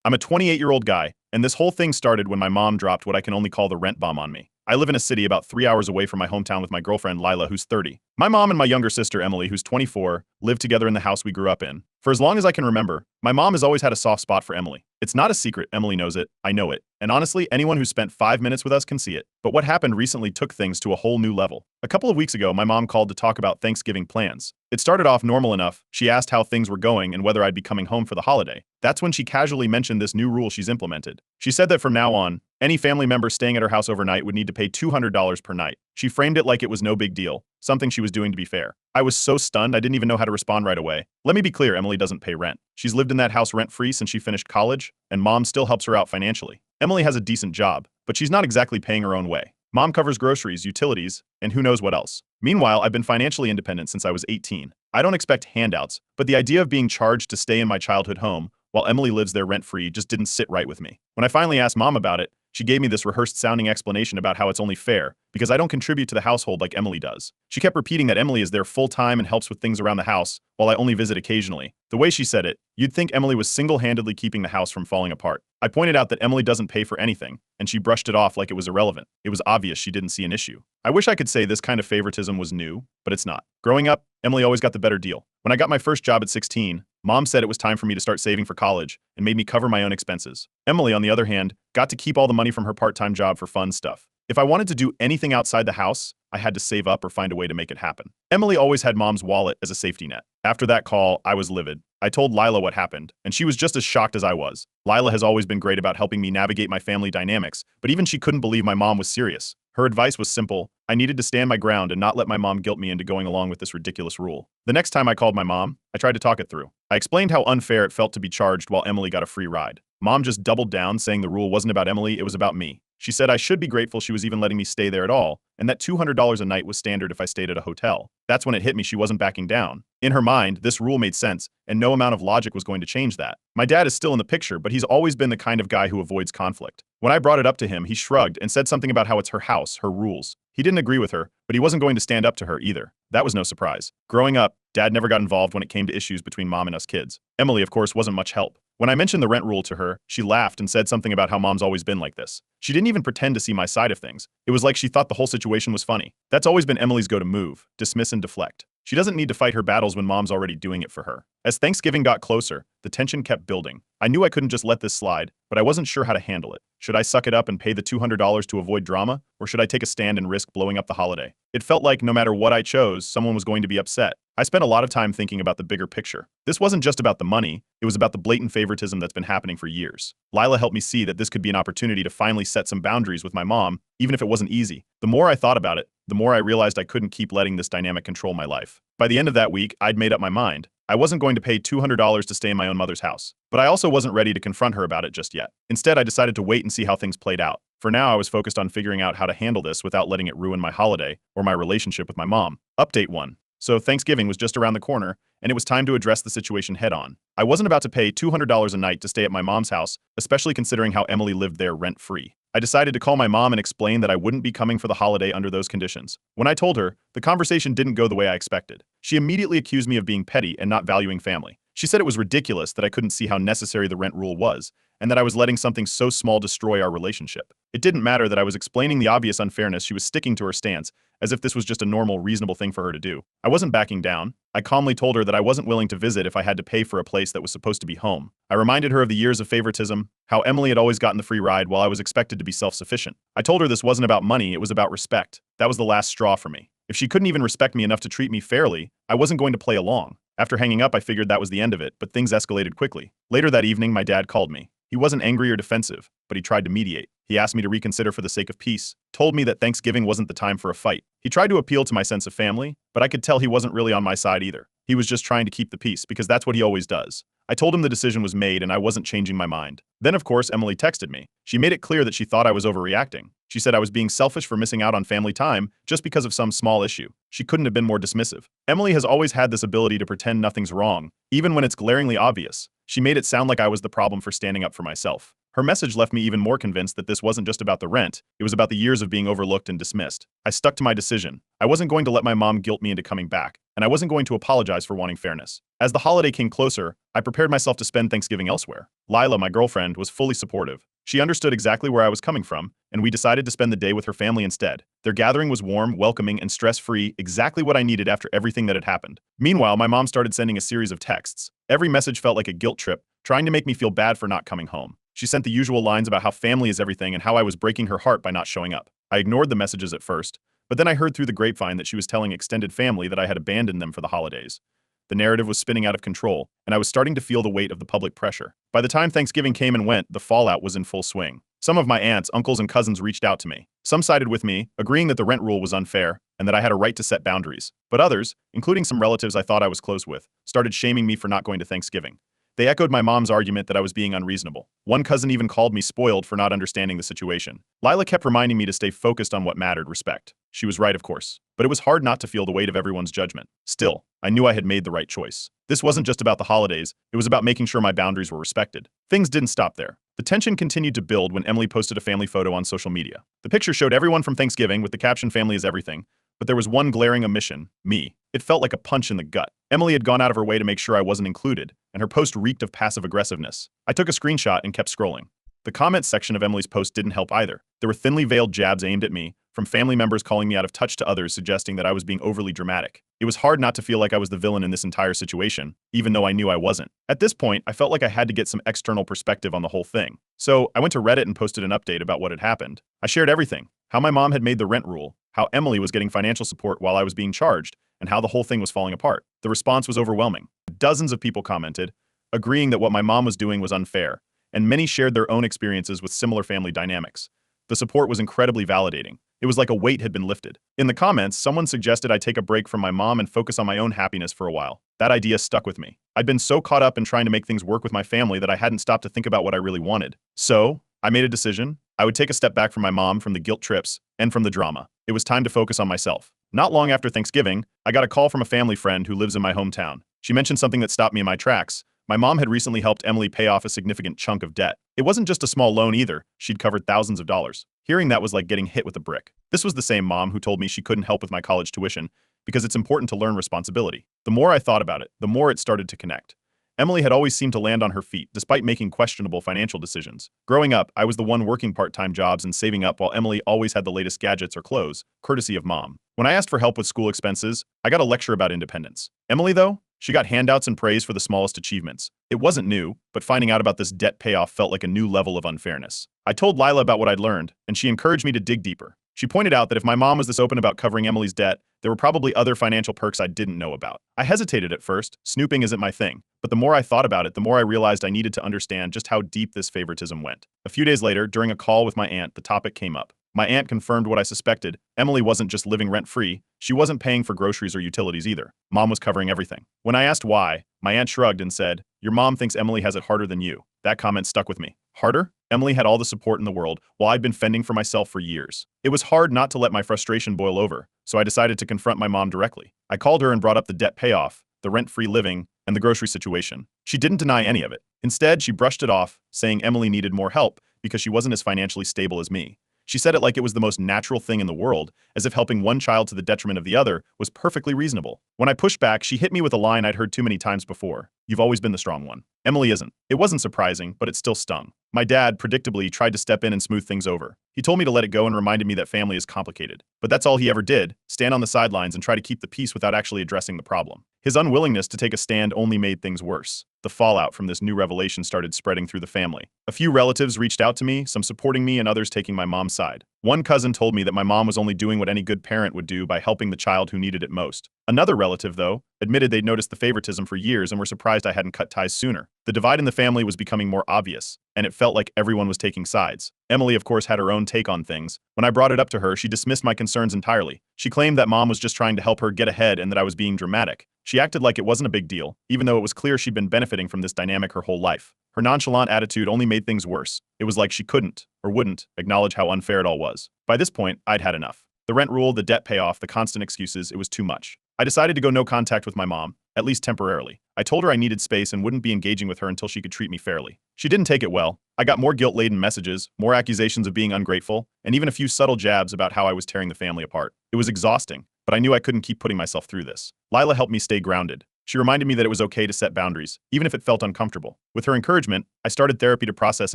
I'm a 28-year-old guy, and this whole thing started when my mom dropped what I can only call the rent bomb on me. I live in a city about 3 hours away from my hometown with my girlfriend Lila, who's 30. My mom and my younger sister Emily, who's 24, live together in the house we grew up in. For as long as I can remember, my mom has always had a soft spot for Emily. It's not a secret, Emily knows it, I know it, and honestly, anyone who spent 5 minutes with us can see it. But what happened recently took things to a whole new level. A couple of weeks ago, my mom called to talk about Thanksgiving plans. It started off normal enough. She asked how things were going and whether I'd be coming home for the holiday. That's when she casually mentioned this new rule she's implemented. She said that from now on, any family member staying at her house overnight would need to pay $200 per night. She framed it like it was no big deal, something she was doing to be fair. I was so stunned I didn't even know how to respond right away. Let me be clear, Emily doesn't pay rent. She's lived in that house rent-free since she finished college, and mom still helps her out financially. Emily has a decent job, but she's not exactly paying her own way. Mom covers groceries, utilities, and who knows what else. Meanwhile, I've been financially independent since I was 18. I don't expect handouts, but the idea of being charged to stay in my childhood home while Emily lives there rent-free just didn't sit right with me. When I finally asked mom about it, she gave me this rehearsed-sounding explanation about how it's only fair because I don't contribute to the household like Emily does. She kept repeating that Emily is there full-time and helps with things around the house, while I only visit occasionally. The way she said it, you'd think Emily was single-handedly keeping the house from falling apart. I pointed out that Emily doesn't pay for anything, and she brushed it off like it was irrelevant. It was obvious she didn't see an issue. I wish I could say this kind of favoritism was new, but it's not. Growing up, Emily always got the better deal. When I got my first job at 16, mom said it was time for me to start saving for college and made me cover my own expenses. Emily, on the other hand, got to keep all the money from her part-time job for fun stuff. If I wanted to do anything outside the house, I had to save up or find a way to make it happen. Emily always had mom's wallet as a safety net. After that call, I was livid. I told Lila what happened, and she was just as shocked as I was. Lila has always been great about helping me navigate my family dynamics, but even she couldn't believe my mom was serious. Her advice was simple. I needed to stand my ground and not let my mom guilt me into going along with this ridiculous rule. The next time I called my mom, I tried to talk it through. I explained how unfair it felt to be charged while Emily got a free ride. Mom just doubled down, saying the rule wasn't about Emily, it was about me. She said I should be grateful she was even letting me stay there at all, and that $200 a night was standard if I stayed at a hotel. That's when it hit me she wasn't backing down. In her mind, this rule made sense, and no amount of logic was going to change that. My dad is still in the picture, but he's always been the kind of guy who avoids conflict. When I brought it up to him, he shrugged and said something about how it's her house, her rules. He didn't agree with her, but he wasn't going to stand up to her either. That was no surprise. Growing up, Dad never got involved when it came to issues between mom and us kids. Emily, of course, wasn't much help. When I mentioned the rent rule to her, she laughed and said something about how mom's always been like this. She didn't even pretend to see my side of things. It was like she thought the whole situation was funny. That's always been Emily's go-to move, dismiss and deflect. She doesn't need to fight her battles when mom's already doing it for her. As Thanksgiving got closer, the tension kept building. I knew I couldn't just let this slide, but I wasn't sure how to handle it. Should I suck it up and pay the $200 to avoid drama, or should I take a stand and risk blowing up the holiday? It felt like no matter what I chose, someone was going to be upset. I spent a lot of time thinking about the bigger picture. This wasn't just about the money, it was about the blatant favoritism that's been happening for years. Lila helped me see that this could be an opportunity to finally set some boundaries with my mom, even if it wasn't easy. The more I thought about it, the more I realized I couldn't keep letting this dynamic control my life. By the end of that week, I'd made up my mind. I wasn't going to pay $200 to stay in my own mother's house, but I also wasn't ready to confront her about it just yet. Instead, I decided to wait and see how things played out. For now, I was focused on figuring out how to handle this without letting it ruin my holiday or my relationship with my mom. Update 1. So Thanksgiving was just around the corner, and it was time to address the situation head-on. I wasn't about to pay $200 a night to stay at my mom's house, especially considering how Emily lived there rent-free. I decided to call my mom and explain that I wouldn't be coming for the holiday under those conditions. When I told her, the conversation didn't go the way I expected. She immediately accused me of being petty and not valuing family. She said it was ridiculous that I couldn't see how necessary the rent rule was, and that I was letting something so small destroy our relationship. It didn't matter that I was explaining the obvious unfairness. She was sticking to her stance, as if this was just a normal, reasonable thing for her to do. I wasn't backing down. I calmly told her that I wasn't willing to visit if I had to pay for a place that was supposed to be home. I reminded her of the years of favoritism, how Emily had always gotten the free ride while I was expected to be self-sufficient. I told her this wasn't about money, it was about respect. That was the last straw for me. If she couldn't even respect me enough to treat me fairly, I wasn't going to play along. After hanging up, I figured that was the end of it, but things escalated quickly. Later that evening, my dad called me. He wasn't angry or defensive, but he tried to mediate. He asked me to reconsider for the sake of peace, told me that Thanksgiving wasn't the time for a fight. He tried to appeal to my sense of family, but I could tell he wasn't really on my side either. He was just trying to keep the peace, because that's what he always does. I told him the decision was made and I wasn't changing my mind. Then, of course, Emily texted me. She made it clear that she thought I was overreacting. She said I was being selfish for missing out on family time just because of some small issue. She couldn't have been more dismissive. Emily has always had this ability to pretend nothing's wrong, even when it's glaringly obvious. She made it sound like I was the problem for standing up for myself. Her message left me even more convinced that this wasn't just about the rent, it was about the years of being overlooked and dismissed. I stuck to my decision. I wasn't going to let my mom guilt me into coming back, and I wasn't going to apologize for wanting fairness. As the holiday came closer, I prepared myself to spend Thanksgiving elsewhere. Lila, my girlfriend, was fully supportive. She understood exactly where I was coming from, and we decided to spend the day with her family instead. Their gathering was warm, welcoming, and stress-free, exactly what I needed after everything that had happened. Meanwhile, my mom started sending a series of texts. Every message felt like a guilt trip, trying to make me feel bad for not coming home. She sent the usual lines about how family is everything and how I was breaking her heart by not showing up. I ignored the messages at first, but then I heard through the grapevine that she was telling extended family that I had abandoned them for the holidays. The narrative was spinning out of control, and I was starting to feel the weight of the public pressure. By the time Thanksgiving came and went, the fallout was in full swing. Some of my aunts, uncles, and cousins reached out to me. Some sided with me, agreeing that the rent rule was unfair and that I had a right to set boundaries. But others, including some relatives I thought I was close with, started shaming me for not going to Thanksgiving. They echoed my mom's argument that I was being unreasonable. One cousin even called me spoiled for not understanding the situation. Lila kept reminding me to stay focused on what mattered, respect. She was right, of course, but it was hard not to feel the weight of everyone's judgment. Still, I knew I had made the right choice. This wasn't just about the holidays, it was about making sure my boundaries were respected. Things didn't stop there. The tension continued to build when Emily posted a family photo on social media. The picture showed everyone from Thanksgiving with the caption "Family is everything," but there was one glaring omission: me. It felt like a punch in the gut. Emily had gone out of her way to make sure I wasn't included, and her post reeked of passive aggressiveness. I took a screenshot and kept scrolling. The comments section of Emily's post didn't help either. There were thinly veiled jabs aimed at me, from family members calling me out of touch to others suggesting that I was being overly dramatic. It was hard not to feel like I was the villain in this entire situation, even though I knew I wasn't. At this point, I felt like I had to get some external perspective on the whole thing. So I went to Reddit and posted an update about what had happened. I shared everything: how my mom had made the rent rule, how Emily was getting financial support while I was being charged, and how the whole thing was falling apart. The response was overwhelming. Dozens of people commented, agreeing that what my mom was doing was unfair, and many shared their own experiences with similar family dynamics. The support was incredibly validating. It was like a weight had been lifted. In the comments, someone suggested I take a break from my mom and focus on my own happiness for a while. That idea stuck with me. I'd been so caught up in trying to make things work with my family that I hadn't stopped to think about what I really wanted. So, I made a decision. I would take a step back from my mom, from the guilt trips, and from the drama. It was time to focus on myself. Not long after Thanksgiving, I got a call from a family friend who lives in my hometown. She mentioned something that stopped me in my tracks. My mom had recently helped Emily pay off a significant chunk of debt. It wasn't just a small loan either. She'd covered thousands of dollars. Hearing that was like getting hit with a brick. This was the same mom who told me she couldn't help with my college tuition because it's important to learn responsibility. The more I thought about it, the more it started to connect. Emily had always seemed to land on her feet, despite making questionable financial decisions. Growing up, I was the one working part-time jobs and saving up while Emily always had the latest gadgets or clothes, courtesy of mom. When I asked for help with school expenses, I got a lecture about independence. Emily, though, she got handouts and praise for the smallest achievements. It wasn't new, but finding out about this debt payoff felt like a new level of unfairness. I told Lila about what I'd learned, and she encouraged me to dig deeper. She pointed out that if my mom was this open about covering Emily's debt, there were probably other financial perks I didn't know about. I hesitated at first. Snooping isn't my thing. But the more I thought about it, the more I realized I needed to understand just how deep this favoritism went. A few days later, during a call with my aunt, the topic came up. My aunt confirmed what I suspected. Emily wasn't just living rent-free. She wasn't paying for groceries or utilities either. Mom was covering everything. When I asked why, my aunt shrugged and said, "Your mom thinks Emily has it harder than you." That comment stuck with me. Harder? Emily had all the support in the world, while I'd been fending for myself for years. It was hard not to let my frustration boil over, so I decided to confront my mom directly. I called her and brought up the debt payoff, the rent-free living, and the grocery situation. She didn't deny any of it. Instead, she brushed it off, saying Emily needed more help because she wasn't as financially stable as me. She said it like it was the most natural thing in the world, as if helping one child to the detriment of the other was perfectly reasonable. When I pushed back, she hit me with a line I'd heard too many times before: "You've always been the strong one." Emily isn't. It wasn't surprising, but it still stung. My dad, predictably, tried to step in and smooth things over. He told me to let it go and reminded me that family is complicated. But that's all he ever did: stand on the sidelines and try to keep the peace without actually addressing the problem. His unwillingness to take a stand only made things worse. The fallout from this new revelation started spreading through the family. A few relatives reached out to me, some supporting me and others taking my mom's side. One cousin told me that my mom was only doing what any good parent would do by helping the child who needed it most. Another relative, though, admitted they'd noticed the favoritism for years and were surprised I hadn't cut ties sooner. The divide in the family was becoming more obvious, and it felt like everyone was taking sides. Emily, of course, had her own take on things. When I brought it up to her, she dismissed my concerns entirely. She claimed that mom was just trying to help her get ahead and that I was being dramatic. She acted like it wasn't a big deal, even though it was clear she'd been benefiting from this dynamic her whole life. Her nonchalant attitude only made things worse. It was like she couldn't, or wouldn't, acknowledge how unfair it all was. By this point, I'd had enough. The rent rule, the debt payoff, the constant excuses, it was too much. I decided to go no contact with my mom, at least temporarily. I told her I needed space and wouldn't be engaging with her until she could treat me fairly. She didn't take it well. I got more guilt-laden messages, more accusations of being ungrateful, and even a few subtle jabs about how I was tearing the family apart. It was exhausting. but I knew I couldn't keep putting myself through this. Lila helped me stay grounded. She reminded me that it was okay to set boundaries, even if it felt uncomfortable. With her encouragement, I started therapy to process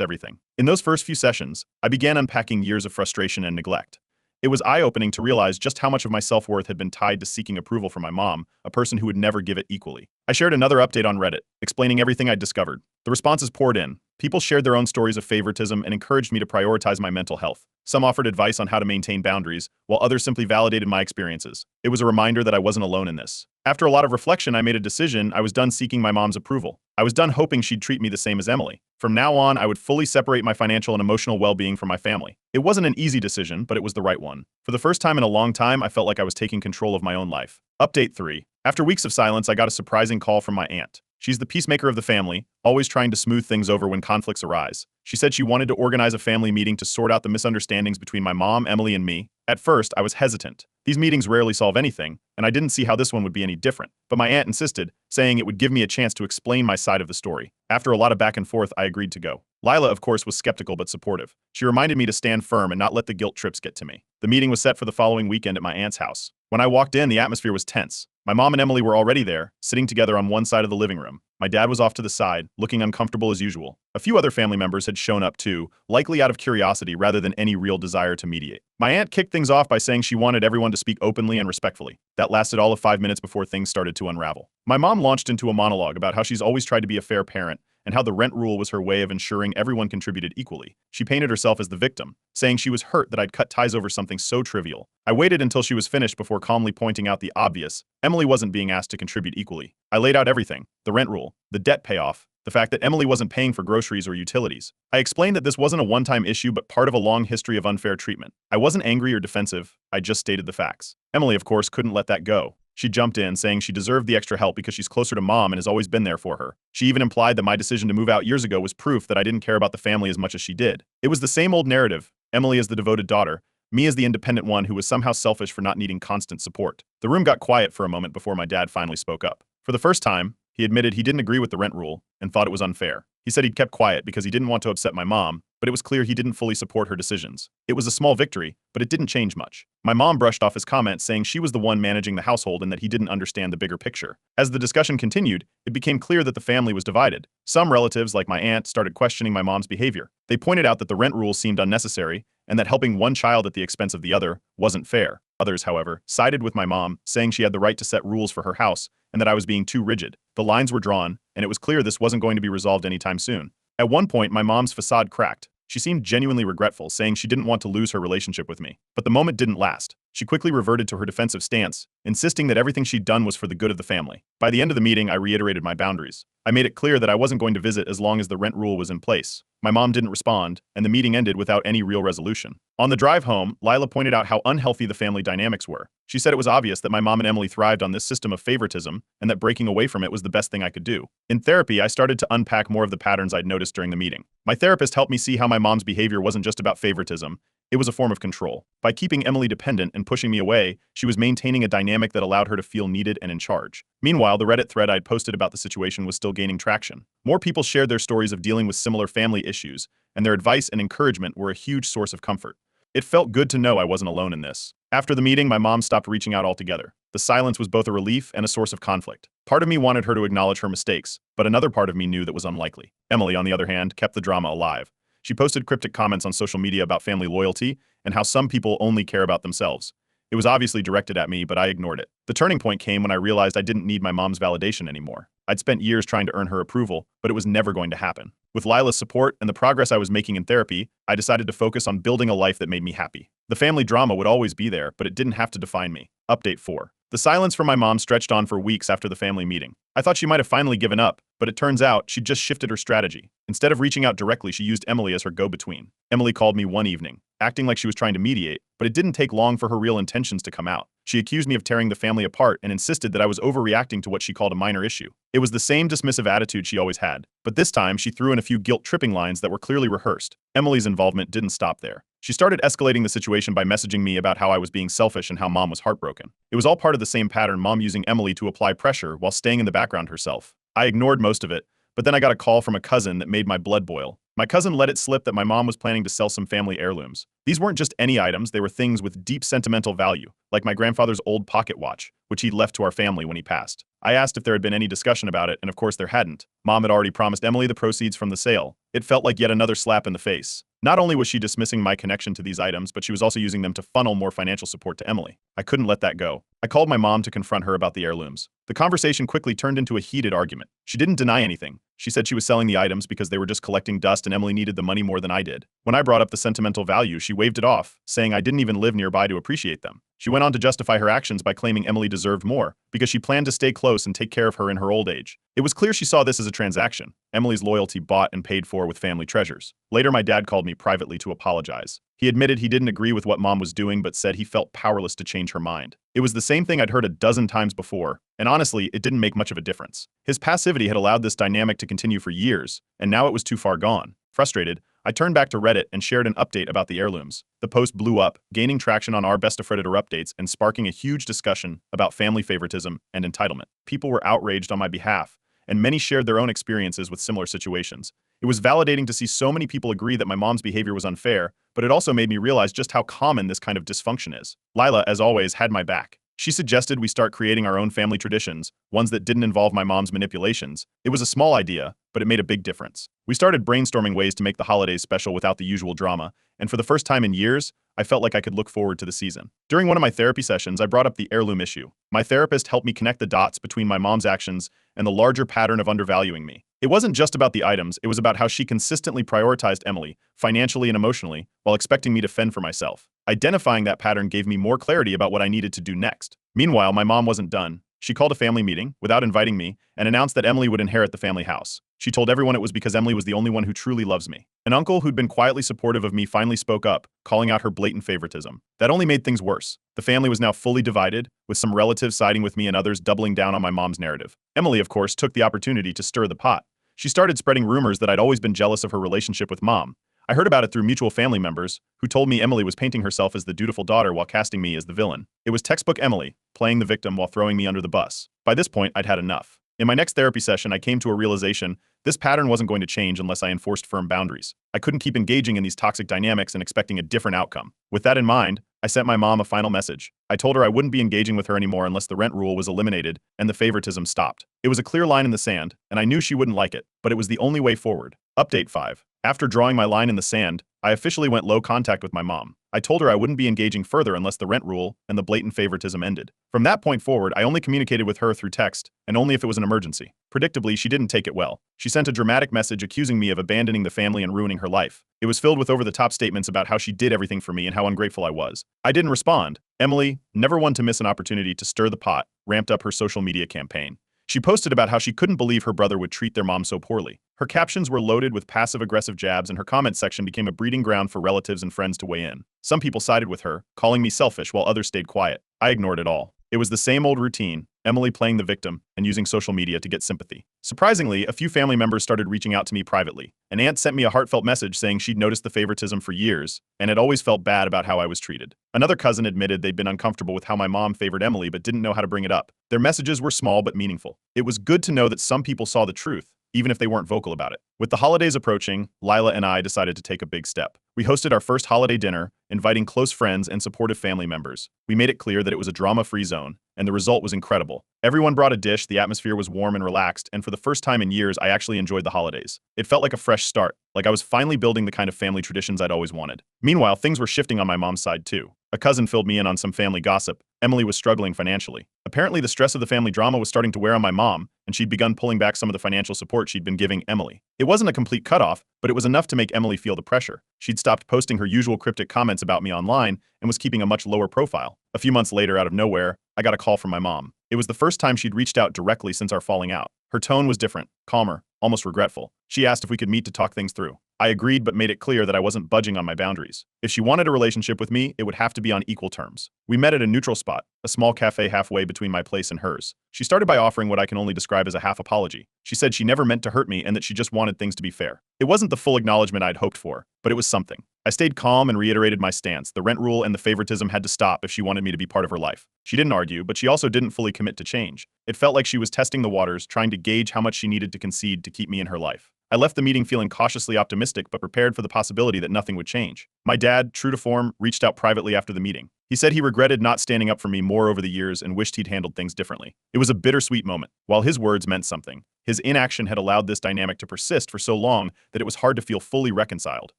everything. In those first few sessions, I began unpacking years of frustration and neglect. It was eye-opening to realize just how much of my self-worth had been tied to seeking approval from my mom, a person who would never give it equally. I shared another update on Reddit, explaining everything I'd discovered. The responses poured in. People shared their own stories of favoritism and encouraged me to prioritize my mental health. Some offered advice on how to maintain boundaries, while others simply validated my experiences. It was a reminder that I wasn't alone in this. After a lot of reflection, I made a decision. I was done seeking my mom's approval. I was done hoping she'd treat me the same as Emily. From now on, I would fully separate my financial and emotional well-being from my family. It wasn't an easy decision, but it was the right one. For the first time in a long time, I felt like I was taking control of my own life. Update 3. After weeks of silence, I got a surprising call from my aunt. She's the peacemaker of the family, always trying to smooth things over when conflicts arise. She said she wanted to organize a family meeting to sort out the misunderstandings between my mom, Emily, and me. At first, I was hesitant. These meetings rarely solve anything, and I didn't see how this one would be any different. But my aunt insisted, saying it would give me a chance to explain my side of the story. After a lot of back and forth, I agreed to go. Lila, of course, was skeptical but supportive. She reminded me to stand firm and not let the guilt trips get to me. The meeting was set for the following weekend at my aunt's house. When I walked in, the atmosphere was tense. My mom and Emily were already there, sitting together on one side of the living room. My dad was off to the side, looking uncomfortable as usual. A few other family members had shown up too, likely out of curiosity rather than any real desire to mediate. My aunt kicked things off by saying she wanted everyone to speak openly and respectfully. That lasted all of 5 minutes before things started to unravel. My mom launched into a monologue about how she's always tried to be a fair parent and how the rent rule was her way of ensuring everyone contributed equally. She painted herself as the victim, saying she was hurt that I'd cut ties over something so trivial. I waited until she was finished before calmly pointing out the obvious. Emily wasn't being asked to contribute equally. I laid out everything: the rent rule, the debt payoff, the fact that Emily wasn't paying for groceries or utilities. I explained that this wasn't a one-time issue but part of a long history of unfair treatment. I wasn't angry or defensive, I just stated the facts. Emily, of course, couldn't let that go. She jumped in, saying she deserved the extra help because she's closer to mom and has always been there for her. She even implied that my decision to move out years ago was proof that I didn't care about the family as much as she did. It was the same old narrative: Emily as the devoted daughter, me as the independent one who was somehow selfish for not needing constant support. The room got quiet for a moment before my dad finally spoke up. For the first time, he admitted he didn't agree with the rent rule and thought it was unfair. He said he'd kept quiet because he didn't want to upset my mom, but it was clear he didn't fully support her decisions. It was a small victory, but it didn't change much. My mom brushed off his comment, saying she was the one managing the household and that he didn't understand the bigger picture. As the discussion continued, it became clear that the family was divided. Some relatives, like my aunt, started questioning my mom's behavior. They pointed out that the rent rule seemed unnecessary and that helping one child at the expense of the other wasn't fair. Others, however, sided with my mom, saying she had the right to set rules for her house and that I was being too rigid. The lines were drawn, and it was clear this wasn't going to be resolved anytime soon. At one point, my mom's facade cracked. She seemed genuinely regretful, saying she didn't want to lose her relationship with me. But the moment didn't last. She quickly reverted to her defensive stance, insisting that everything she'd done was for the good of the family. By the end of the meeting, I reiterated my boundaries. I made it clear that I wasn't going to visit as long as the rent rule was in place. My mom didn't respond, and the meeting ended without any real resolution. On the drive home, Lila pointed out how unhealthy the family dynamics were. She said it was obvious that my mom and Emily thrived on this system of favoritism and that breaking away from it was the best thing I could do. In therapy, I started to unpack more of the patterns I'd noticed during the meeting. My therapist helped me see how my mom's behavior wasn't just about favoritism. It was a form of control. By keeping Emily dependent and pushing me away, she was maintaining a dynamic that allowed her to feel needed and in charge. Meanwhile, the Reddit thread I'd posted about the situation was still gaining traction. More people shared their stories of dealing with similar family issues, and their advice and encouragement were a huge source of comfort. It felt good to know I wasn't alone in this. After the meeting, my mom stopped reaching out altogether. The silence was both a relief and a source of conflict. Part of me wanted her to acknowledge her mistakes, but another part of me knew that was unlikely. Emily, on the other hand, kept the drama alive. She posted cryptic comments on social media about family loyalty and how some people only care about themselves. It was obviously directed at me, but I ignored it. The turning point came when I realized I didn't need my mom's validation anymore. I'd spent years trying to earn her approval, but it was never going to happen. With Lila's support and the progress I was making in therapy, I decided to focus on building a life that made me happy. The family drama would always be there, but it didn't have to define me. Update 4. The silence from my mom stretched on for weeks after the family meeting. I thought she might have finally given up, but it turns out she'd just shifted her strategy. Instead of reaching out directly, she used Emily as her go-between. Emily called me one evening, acting like she was trying to mediate, but it didn't take long for her real intentions to come out. She accused me of tearing the family apart and insisted that I was overreacting to what she called a minor issue. It was the same dismissive attitude she always had, but this time she threw in a few guilt-tripping lines that were clearly rehearsed. Emily's involvement didn't stop there. She started escalating the situation by messaging me about how I was being selfish and how mom was heartbroken. It was all part of the same pattern, mom using Emily to apply pressure while staying in the background herself. I ignored most of it, but then I got a call from a cousin that made my blood boil. My cousin let it slip that my mom was planning to sell some family heirlooms. These weren't just any items, they were things with deep sentimental value, like my grandfather's old pocket watch, which he'd left to our family when he passed. I asked if there had been any discussion about it, and of course there hadn't. Mom had already promised Emily the proceeds from the sale. It felt like yet another slap in the face. Not only was she dismissing my connection to these items, but she was also using them to funnel more financial support to Emily. I couldn't let that go. I called my mom to confront her about the heirlooms. The conversation quickly turned into a heated argument. She didn't deny anything. She said she was selling the items because they were just collecting dust and Emily needed the money more than I did. When I brought up the sentimental value, she waved it off, saying I didn't even live nearby to appreciate them. She went on to justify her actions by claiming Emily deserved more, because she planned to stay close and take care of her in her old age. It was clear she saw this as a transaction. Emily's loyalty bought and paid for with family treasures. Later, my dad called me privately to apologize. He admitted he didn't agree with what mom was doing, but said he felt powerless to change her mind. It was the same thing I'd heard a dozen times before, and honestly, it didn't make much of a difference. His passivity had allowed this dynamic to continue for years, and now it was too far gone. Frustrated, I turned back to Reddit and shared an update about the heirlooms. The post blew up, gaining traction on our Best of Redditor updates and sparking a huge discussion about family favoritism and entitlement. People were outraged on my behalf, and many shared their own experiences with similar situations. It was validating to see so many people agree that my mom's behavior was unfair, but it also made me realize just how common this kind of dysfunction is. Lila, as always, had my back. She suggested we start creating our own family traditions, ones that didn't involve my mom's manipulations. It was a small idea, but it made a big difference. We started brainstorming ways to make the holidays special without the usual drama, and for the first time in years, I felt like I could look forward to the season. During one of my therapy sessions, I brought up the heirloom issue. My therapist helped me connect the dots between my mom's actions and the larger pattern of undervaluing me. It wasn't just about the items, it was about how she consistently prioritized Emily, financially and emotionally, while expecting me to fend for myself. Identifying that pattern gave me more clarity about what I needed to do next. Meanwhile, my mom wasn't done. She called a family meeting, without inviting me, and announced that Emily would inherit the family house. She told everyone it was because Emily was the only one who truly loves me. An uncle who'd been quietly supportive of me finally spoke up, calling out her blatant favoritism. That only made things worse. The family was now fully divided, with some relatives siding with me and others doubling down on my mom's narrative. Emily, of course, took the opportunity to stir the pot. She started spreading rumors that I'd always been jealous of her relationship with mom. I heard about it through mutual family members, who told me Emily was painting herself as the dutiful daughter while casting me as the villain. It was textbook Emily, playing the victim while throwing me under the bus. By this point, I'd had enough. In my next therapy session, I came to a realization this pattern wasn't going to change unless I enforced firm boundaries. I couldn't keep engaging in these toxic dynamics and expecting a different outcome. With that in mind, I sent my mom a final message. I told her I wouldn't be engaging with her anymore unless the rent rule was eliminated and the favoritism stopped. It was a clear line in the sand, and I knew she wouldn't like it, but it was the only way forward. Update 5. After drawing my line in the sand, I officially went low contact with my mom. I told her I wouldn't be engaging further unless the rent rule and the blatant favoritism ended. From that point forward, I only communicated with her through text, and only if it was an emergency. Predictably, she didn't take it well. She sent a dramatic message accusing me of abandoning the family and ruining her life. It was filled with over-the-top statements about how she did everything for me and how ungrateful I was. I didn't respond. Emily, never one to miss an opportunity to stir the pot, ramped up her social media campaign. She posted about how she couldn't believe her brother would treat their mom so poorly. Her captions were loaded with passive-aggressive jabs, and her comment section became a breeding ground for relatives and friends to weigh in. Some people sided with her, calling me selfish, while others stayed quiet. I ignored it all. It was the same old routine, Emily playing the victim and using social media to get sympathy. Surprisingly, a few family members started reaching out to me privately. An aunt sent me a heartfelt message saying she'd noticed the favoritism for years and had always felt bad about how I was treated. Another cousin admitted they'd been uncomfortable with how my mom favored Emily but didn't know how to bring it up. Their messages were small but meaningful. It was good to know that some people saw the truth, even if they weren't vocal about it. With the holidays approaching, Lila and I decided to take a big step. We hosted our first holiday dinner, inviting close friends and supportive family members. We made it clear that it was a drama-free zone, and the result was incredible. Everyone brought a dish, the atmosphere was warm and relaxed, and for the first time in years, I actually enjoyed the holidays. It felt like a fresh start, like I was finally building the kind of family traditions I'd always wanted. Meanwhile, things were shifting on my mom's side too. A cousin filled me in on some family gossip. Emily was struggling financially. Apparently, the stress of the family drama was starting to wear on my mom, and she'd begun pulling back some of the financial support she'd been giving Emily. It wasn't a complete cutoff, but it was enough to make Emily feel the pressure. She'd stopped posting her usual cryptic comments about me online and was keeping a much lower profile. A few months later, out of nowhere, I got a call from my mom. It was the first time she'd reached out directly since our falling out. Her tone was different, calmer, almost regretful. She asked if we could meet to talk things through. I agreed, but made it clear that I wasn't budging on my boundaries. If she wanted a relationship with me, it would have to be on equal terms. We met at a neutral spot, a small cafe halfway between my place and hers. She started by offering what I can only describe as a half apology. She said she never meant to hurt me and that she just wanted things to be fair. It wasn't the full acknowledgement I'd hoped for, but it was something. I stayed calm and reiterated my stance. The rent rule and the favoritism had to stop if she wanted me to be part of her life. She didn't argue, but she also didn't fully commit to change. It felt like she was testing the waters, trying to gauge how much she needed to concede to keep me in her life. I left the meeting feeling cautiously optimistic but prepared for the possibility that nothing would change. My dad, true to form, reached out privately after the meeting. He said he regretted not standing up for me more over the years and wished he'd handled things differently. It was a bittersweet moment. While his words meant something, his inaction had allowed this dynamic to persist for so long that it was hard to feel fully reconciled.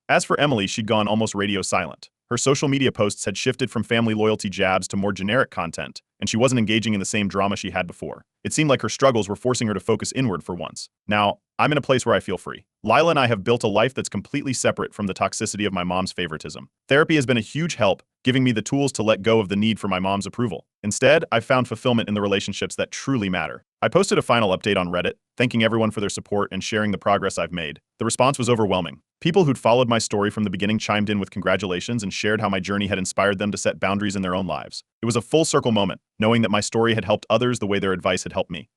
As for Emily, she'd gone almost radio silent. Her social media posts had shifted from family loyalty jabs to more generic content, and she wasn't engaging in the same drama she had before. It seemed like her struggles were forcing her to focus inward for once. Now, I'm in a place where I feel free. Lila and I have built a life that's completely separate from the toxicity of my mom's favoritism. Therapy has been a huge help, giving me the tools to let go of the need for my mom's approval. Instead, I've found fulfillment in the relationships that truly matter. I posted a final update on Reddit, thanking everyone for their support and sharing the progress I've made. The response was overwhelming. People who'd followed my story from the beginning chimed in with congratulations and shared how my journey had inspired them to set boundaries in their own lives. It was a full circle moment, knowing that my story had helped others the way their advice had helped me.